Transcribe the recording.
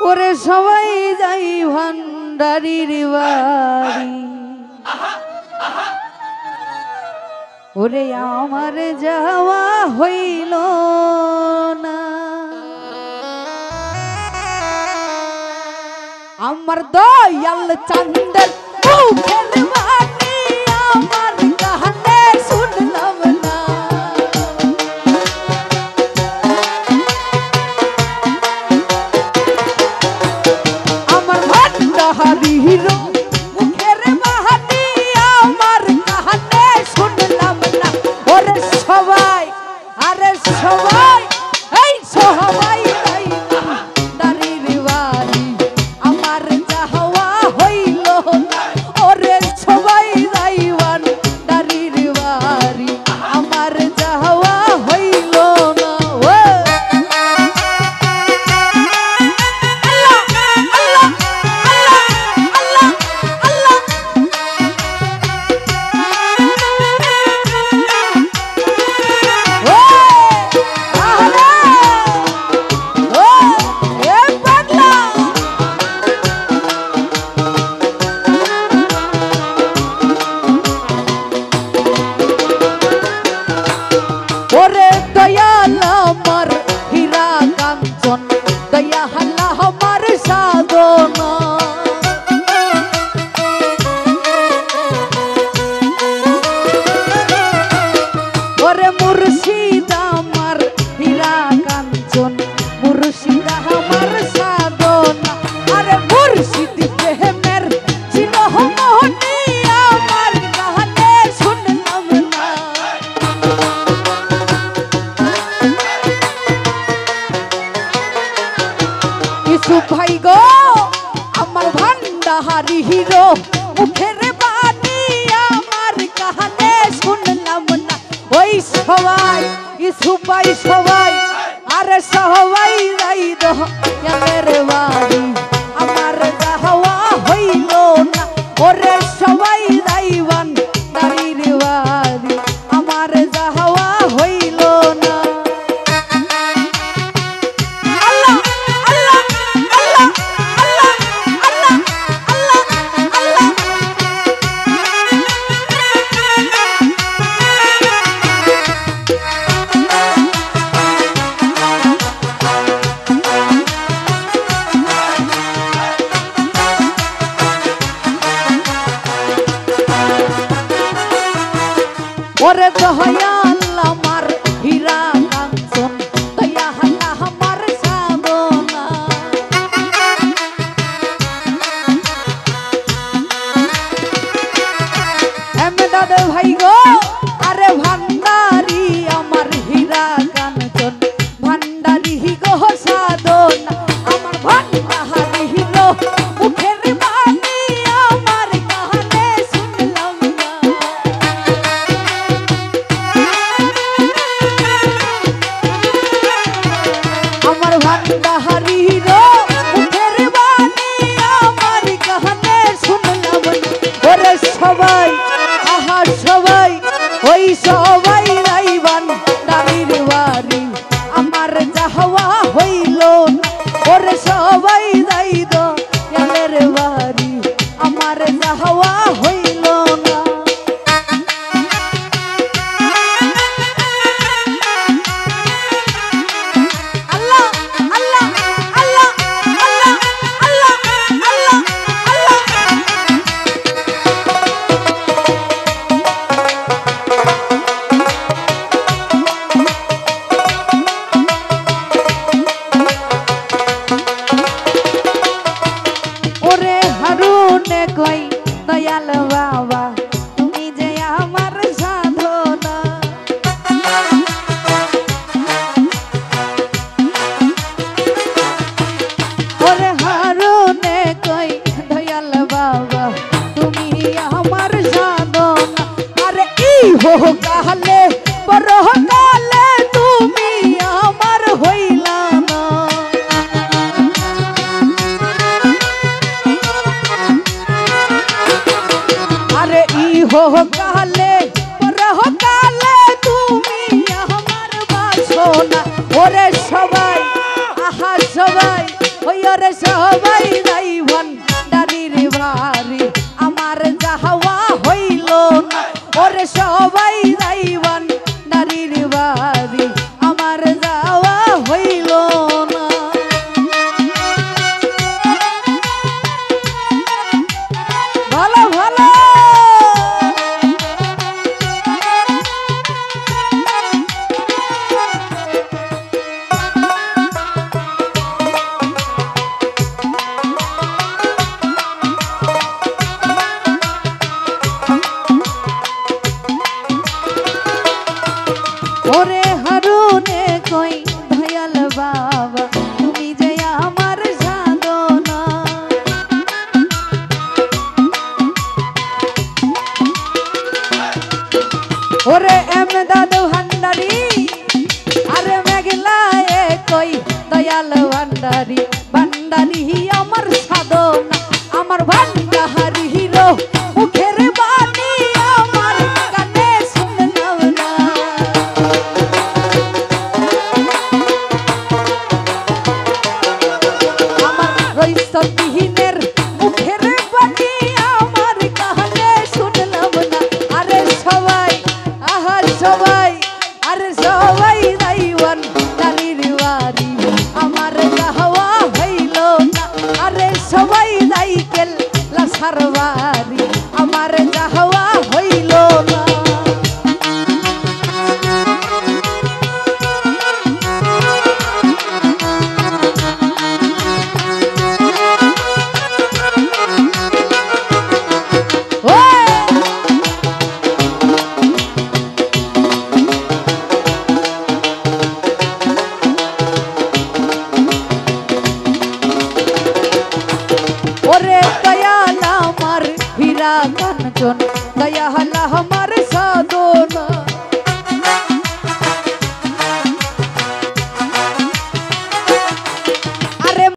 ওরে সবাই যাই ভান্ডারির বাড়ি, ওরে আমার যাওয়া হইল না। আমার দয়াল চাঁদের মুখের বাণী আমার কানে শুনলাম না। আমার ভান্ডারির মুখের বাণী আমার কানে শুনলাম না। ওরে সবাই, আরে সবাই, এই সবাই ভাই গো আমার ভান্ডারির মুখের বাণী আমার কানে শুনলাম না। ওই সবাই সবাই সবাই আরে সবাই যাই দয়ালের বাড়ি আমার যাওয়া হইল না। ওরে সবাই যাই ভান্ডারির বাড়ি আমার যাওয়া হইল না। ওরে দয়াল আমার হীরা কাঞ্চন দয়াল আমার সাধনা। এমদাদ ভাই গো আরে ভান্ডারি আমার হীরা কাঞ্চন ভান্ডারি গো সাধনা। আমার ভান্ডারি হিরো মুখের বাণী আমার কানে শুনলাম না। আমার ভান্ডারির মুখের বাণী আমার কানে শুনলাম না। ওরে সবাই আহা সবাই ওই সবাই যাই ভান্ডারির বাড়ি আমার যাওয়া হইল না। ওরে সবাই যাই দয়ালের বাড়ি আমার যাওয়া হইল না। ওরে হারুনে কই দয়াল বাবা তুমি যে আমার সাধনা। ওরে হারুনে কই দয়াল বাবা তুমি আমার সাধনা। আরে ইহো কালে পরহ কালে তুমি আমার হইলা না। আরে ইহো কালে পরহ কালে তুমি আমার বাসনা। ওরে সবাই আহা সবাই ওই ওরে সবাই যাইবন দাদির বাড়ি আমার যাওয়া হইল না ওরে সবাই যাইবন দাদির বাড়ি আমার যাওয়া হইল না ভালো ভালো ওরে হারুনে কই দয়াল বাবা তুমি যে আমার সাধনা ওরে এমদাদ ভান্ডারি আরে মেঘলায় কই দয়াল ভান্ডারি ভান্ডারি আমার সাধনা আমার ভান্ডারি হিরো মুখের বাণী আমার কানে শুনলাম না রইসবিহীনের মুখের বাণী আমার কানে শুনলাম না আরে সবাই আরে সবাই যাইবন দাদির বাড়ি আমার যাওয়া হইল না আরে সবাই যাইকেল লাসার বাড়ি আমার যাওয়া হইল না ওরে দয়াল আমার হীরা কাঞ্চন দয়াল আমার সাধনা